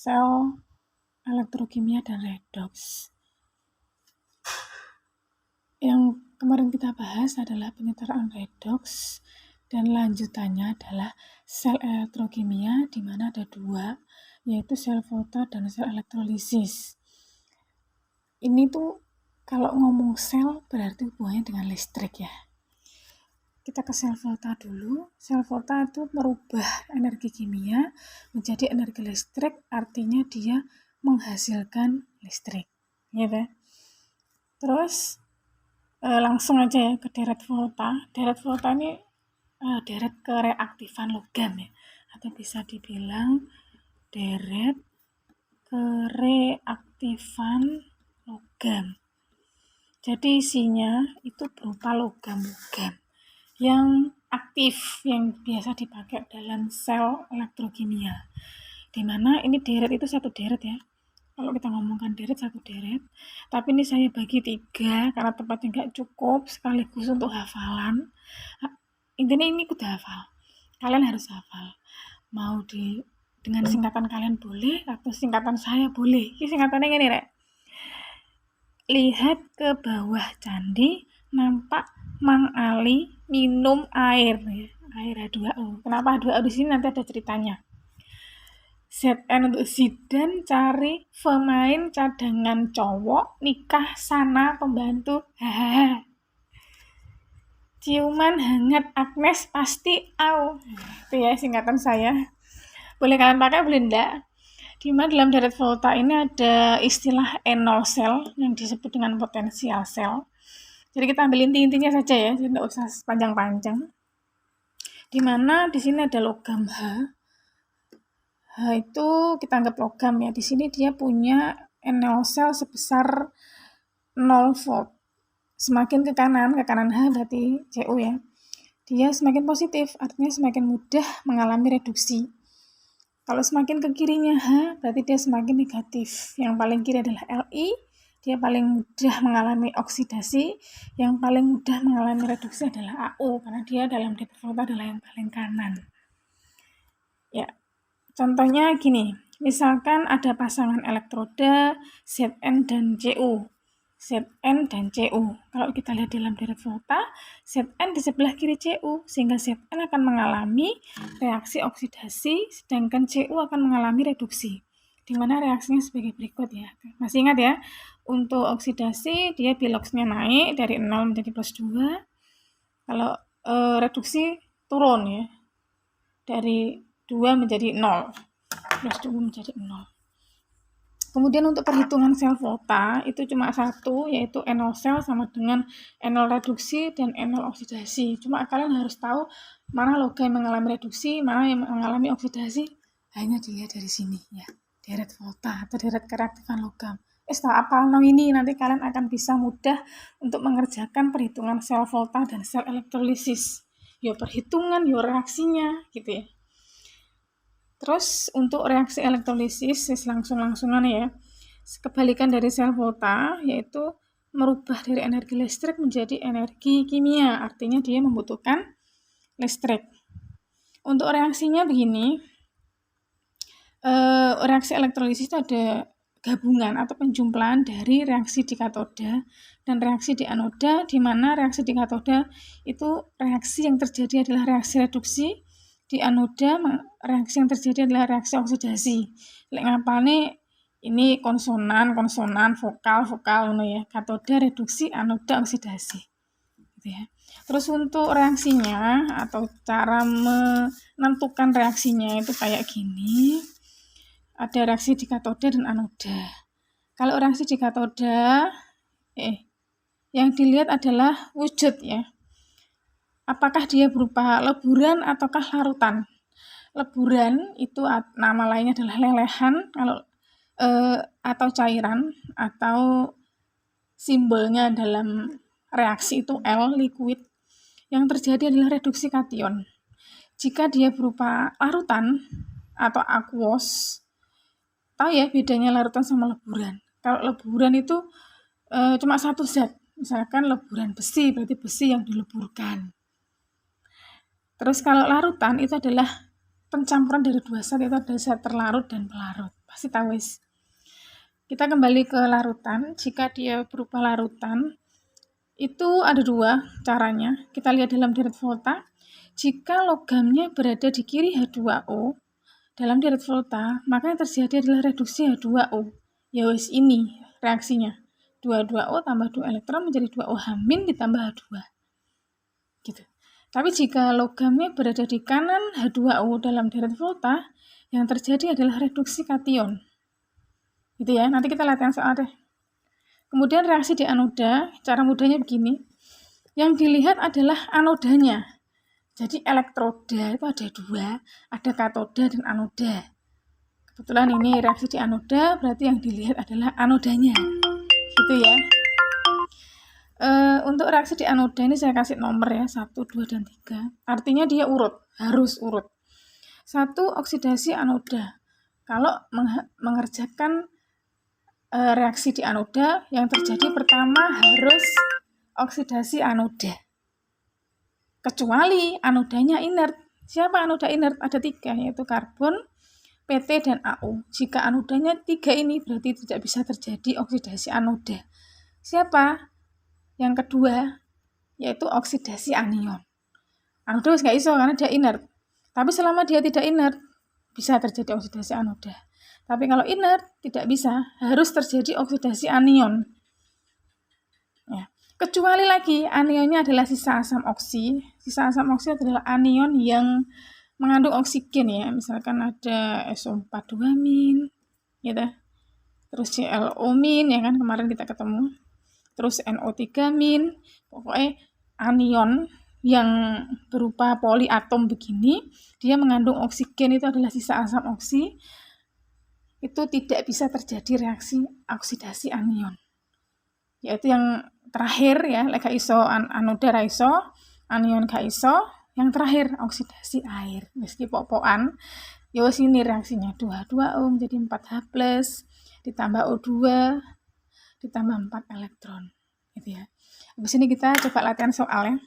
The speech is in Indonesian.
sel elektrokimia dan redoks. Yang kemarin kita bahas adalah penyederhanaan redoks dan lanjutannya adalah sel elektrokimia, di mana ada dua, yaitu sel foto dan sel elektrolisis. Ini tuh kalau ngomong sel berarti hubungannya dengan listrik ya. Kita ke sel foto dulu. Sel foto itu merubah energi kimia menjadi energi listrik, artinya dia menghasilkan listrik. Gitu. Terus langsung aja ya ke deret volta. Deret volta ini deret kereaktifan logam ya, atau bisa dibilang deret kereaktifan logam. Jadi isinya itu berupa logam-logam yang aktif, yang biasa dipakai dalam sel elektrokimia. Dimana ini deret itu satu deret ya. Kalau kita ngomongkan deret, satu deret. Tapi ini saya bagi 3 karena tempatnya nggak cukup sekaligus untuk hafalan. Intinya ini udah hafal. Kalian harus hafal. Mau dengan singkatan kalian boleh atau singkatan saya boleh. Ini singkatannya gini rek. Lihat ke bawah candi, nampak Mang Ali minum air. Air H2O. Kenapa H2O di sini nanti ada ceritanya. ZN untuk Zidan cari pemain cadangan cowok, nikah sana pembantu. Hahaha. Ciuman hangat Agnes pasti au. Itu ya singkatan saya. Boleh kalian pakai, boleh enggak? Dimana dalam deret volta ini ada istilah N0 sel yang disebut dengan potensial sel. Jadi kita ambil inti-intinya saja ya, jadi tidak usah panjang-panjang. Dimana di sini ada logam H. H itu kita anggap logam ya. Di sini dia punya N0 sel sebesar 0 volt. Semakin ke kanan H berarti Cu ya. Dia semakin positif, artinya semakin mudah mengalami reduksi. Kalau semakin ke kirinya H, berarti dia semakin negatif. Yang paling kiri adalah Li, dia paling mudah mengalami oksidasi. Yang paling mudah mengalami reduksi adalah Au, karena dia dalam deret volta adalah yang paling kanan. Ya, contohnya gini, misalkan ada pasangan elektroda Zn dan Cu. Zn dan Cu. Kalau kita lihat dalam deret volta, Zn di sebelah kiri Cu, sehingga Zn akan mengalami reaksi oksidasi, sedangkan Cu akan mengalami reduksi. Di mana reaksinya sebagai berikut ya. Masih ingat ya, untuk oksidasi dia biloxnya naik dari 0 menjadi plus 2. Kalau reduksi turun ya, dari 2 menjadi 0. Plus 2 menjadi 0. Kemudian untuk perhitungan sel volta itu cuma satu, yaitu N0 sel sama dengan N0 reduksi dan N0 oksidasi. Cuma kalian harus tahu mana logam yang mengalami reduksi, mana yang mengalami oksidasi, hanya dilihat dari sini ya. Deret volta atau deret kereaktifan logam. Setelah apal ini nanti kalian akan bisa mudah untuk mengerjakan perhitungan sel volta dan sel elektrolisis. Yo perhitungan, yo reaksinya gitu ya. Terus untuk reaksi elektrolisis langsung-langsungan ya. Kebalikan dari sel volta yaitu merubah dari energi listrik menjadi energi kimia. Artinya dia membutuhkan listrik. Untuk reaksinya begini. Reaksi elektrolisis itu ada gabungan atau penjumlahan dari reaksi di katoda dan reaksi di anoda, di mana reaksi di katoda itu reaksi yang terjadi adalah reaksi reduksi. Di anoda reaksi yang terjadi adalah reaksi oksidasi. Lek ngapane ini konsonan, vokal ya. Katoda reduksi, anoda oksidasi. Gitu ya. Terus untuk reaksinya atau cara menentukan reaksinya itu kayak gini. Ada reaksi di katoda dan anoda. Kalau reaksi di katoda yang dilihat adalah wujud ya. Apakah dia berupa leburan ataukah larutan? Leburan itu nama lainnya adalah lelehan atau cairan, atau simbolnya dalam reaksi itu L, liquid. Yang terjadi adalah reduksi kation. Jika dia berupa larutan atau aquos, tahu ya bedanya larutan sama leburan. Kalau leburan itu cuma satu zat, misalkan leburan besi, berarti besi yang dileburkan. Terus kalau larutan itu adalah pencampuran dari dua zat, itu ada zat terlarut dan pelarut. pasti tahu wis. Kita kembali ke larutan. Jika dia berupa larutan, itu ada dua caranya. Kita lihat dalam deret volta. Jika logamnya berada di kiri H2O dalam deret volta, maka yang terjadi adalah reduksi H2O. Ya wis, ini reaksinya. 2O tambah 2 elektron menjadi 2O H- ditambah H2. Gitu. Tapi jika logamnya berada di kanan H2O dalam deret volta, yang terjadi adalah reduksi kation. Gitu ya, nanti kita lihat yang soal deh. Kemudian reaksi di anoda, cara mudahnya begini. Yang dilihat adalah anodanya. Jadi elektroda itu ada dua, ada katoda dan anoda. Kebetulan ini reaksi di anoda, berarti yang dilihat adalah anodanya. Gitu ya. Untuk reaksi di anoda ini saya kasih nomor ya, 1, 2, dan 3. Artinya dia urut, harus urut. 1, oksidasi anoda. Kalau mengerjakan reaksi di anoda, yang terjadi pertama harus oksidasi anoda. Kecuali anodanya inert. Siapa anoda inert? Ada 3, yaitu karbon, PT, dan AU. Jika anodanya 3 ini berarti tidak bisa terjadi oksidasi anoda. Siapa? Yang kedua, yaitu oksidasi anion. Anoda nggak iso karena dia inert. Tapi selama dia tidak inert, bisa terjadi oksidasi anoda. Tapi kalau inert, tidak bisa. Harus terjadi oksidasi anion. Ya. Kecuali lagi, anionnya adalah sisa asam oksi. Sisa asam oksi adalah anion yang mengandung oksigen ya. Misalkan ada SO4-2-, gitu. Terus ClO-, ya kan, kemarin kita ketemu. Terus NO3-, pokoknya anion yang berupa poliatom begini, dia mengandung oksigen, itu adalah sisa asam oksi, itu tidak bisa terjadi reaksi oksidasi anion. Yaitu yang terakhir ya, lek iso anoda ra iso, anion gak iso, yang terakhir oksidasi air. Meski popokan, ya wis ini reaksinya 2O menjadi 4H+, ditambah O2 ditambah 4 elektron, gitu ya. Habis ini kita coba latihan soal ya.